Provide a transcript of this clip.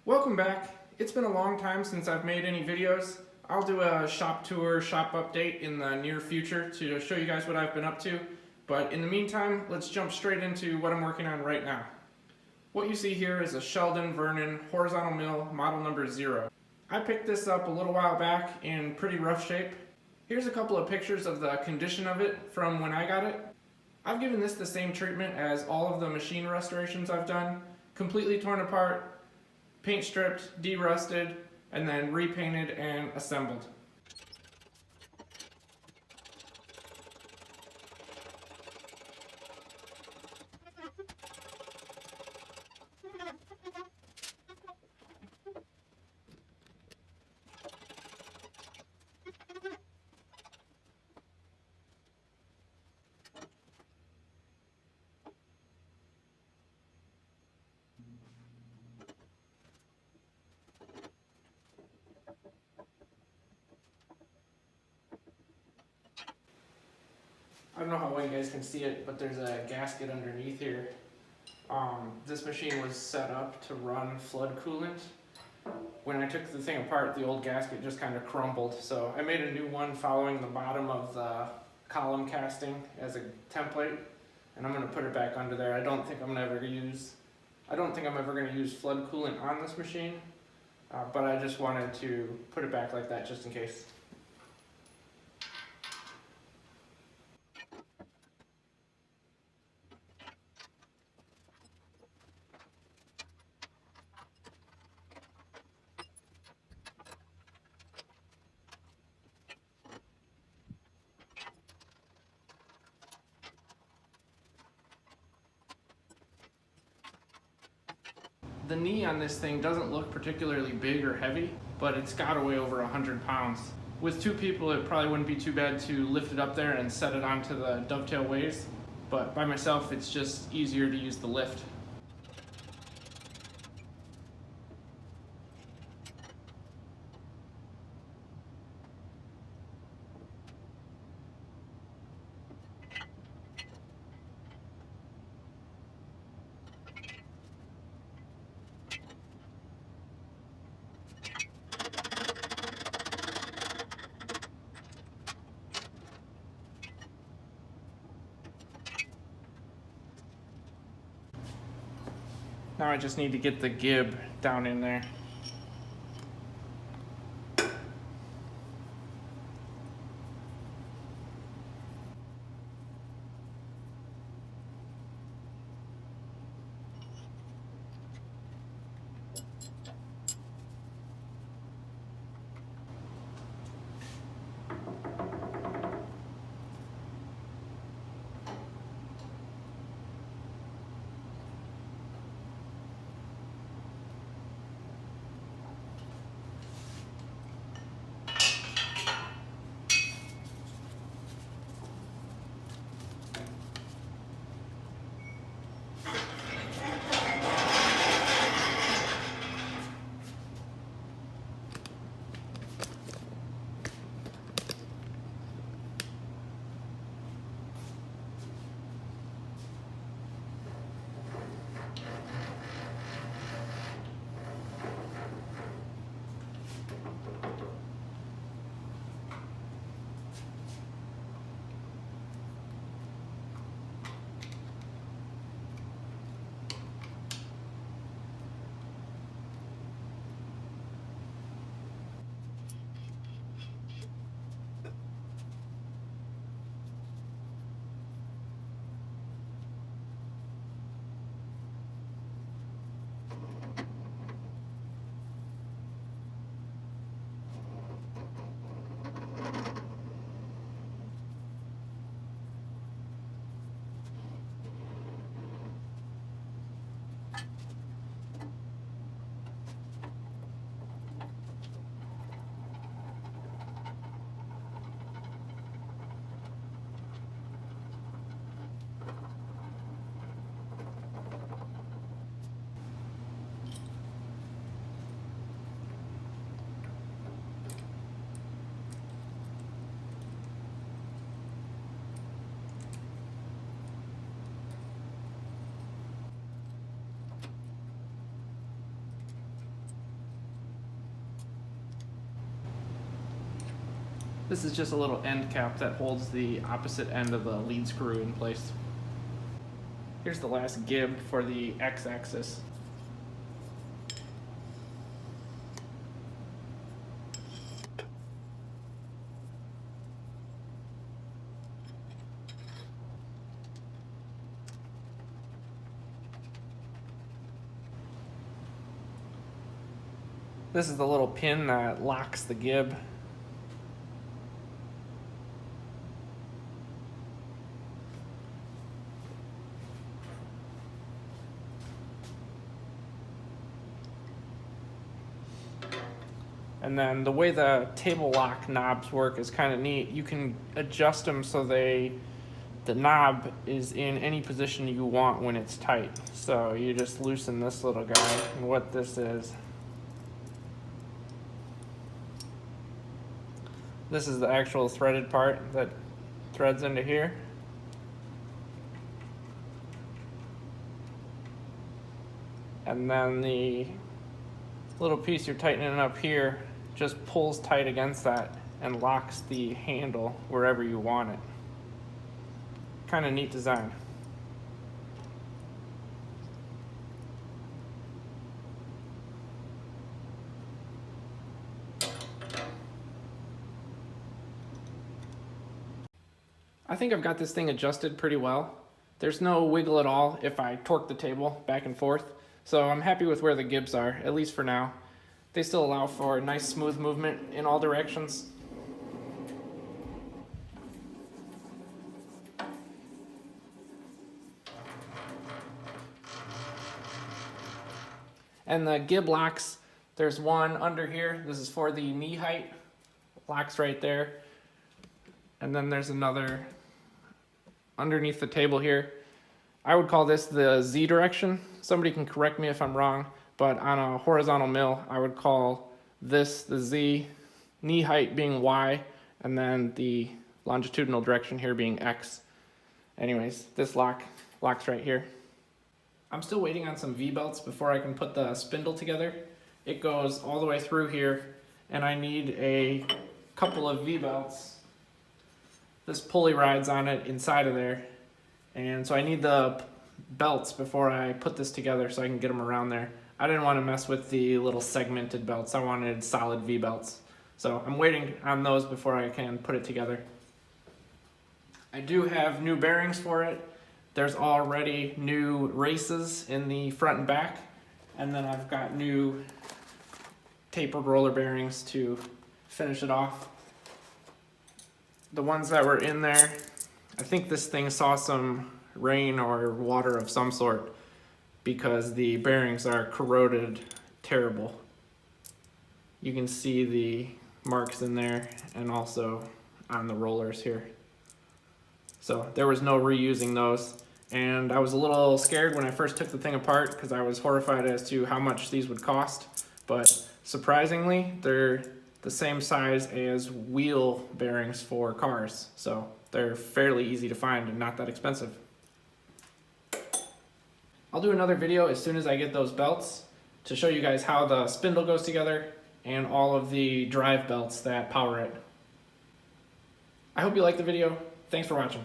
Welcome back. It's been a long time since I've made any videos. I'll do a shop tour, shop update in the near future to show you guys what I've been up to. But in the meantime, let's jump straight into what I'm working on right now. What you see here is a Sheldon Vernon horizontal mill model number 0. I picked this up a little while back in pretty rough shape. Here's a couple of pictures of the condition of it from when I got it. I've given this the same treatment as all of the machine restorations I've done. Completely torn apart, paint stripped, de-rusted, and then repainted and assembled. I don't know how well you guys can see it, but there's a gasket underneath here. This machine was set up to run flood coolant. When I took the thing apart, the old gasket just kind of crumbled, so I made a new one following the bottom of the column casting as a template, and I'm going to put it back under there. I don't think I'm ever going to use flood coolant on this machine, but I just wanted to put it back like that just in case. The knee on this thing doesn't look particularly big or heavy, but it's got to weigh over 100 pounds. With two people, it probably wouldn't be too bad to lift it up there and set it onto the dovetail ways, but by myself, it's just easier to use the lift. Now I just need to get the gib down in there. This is just a little end cap that holds the opposite end of the lead screw in place. Here's the last gib for the x-axis. This is the little pin that locks the gib. And then the way the table lock knobs work is kind of neat. You can adjust them so the knob is in any position you want when it's tight. So you just loosen this little guy, and what this is the actual threaded part that threads into here. And then the little piece you're tightening up here just pulls tight against that and locks the handle wherever you want it. Kind of neat design. I think I've got this thing adjusted pretty well. There's no wiggle at all if I torque the table back and forth, so I'm happy with where the gibs are, at least for now. They still allow for nice smooth movement in all directions. And the gib locks, there's one under here. This is for the knee height. Locks right there. And then there's another underneath the table here. I would call this the Z direction. Somebody can correct me if I'm wrong, but on a horizontal mill, I would call this the Z, knee height being Y, and then the longitudinal direction here being X. Anyways, this locks right here. I'm still waiting on some V-belts before I can put the spindle together. It goes all the way through here, and I need a couple of V-belts. This pulley rides on it inside of there, and so I need the belts before I put this together so I can get them around there. I didn't want to mess with the little segmented belts. I wanted solid V-belts. So I'm waiting on those before I can put it together. I do have new bearings for it. There's already new races in the front and back, and then I've got new tapered roller bearings to finish it off. The ones that were in there, I think this thing saw some rain or water of some sort because the bearings are corroded terrible. You can see the marks in there and also on the rollers here. So there was no reusing those, and I was a little scared when I first took the thing apart because I was horrified as to how much these would cost, but surprisingly they're the same size as wheel bearings for cars, so they're fairly easy to find and not that expensive. I'll do another video as soon as I get those belts to show you guys how the spindle goes together and all of the drive belts that power it. I hope you liked the video. Thanks for watching.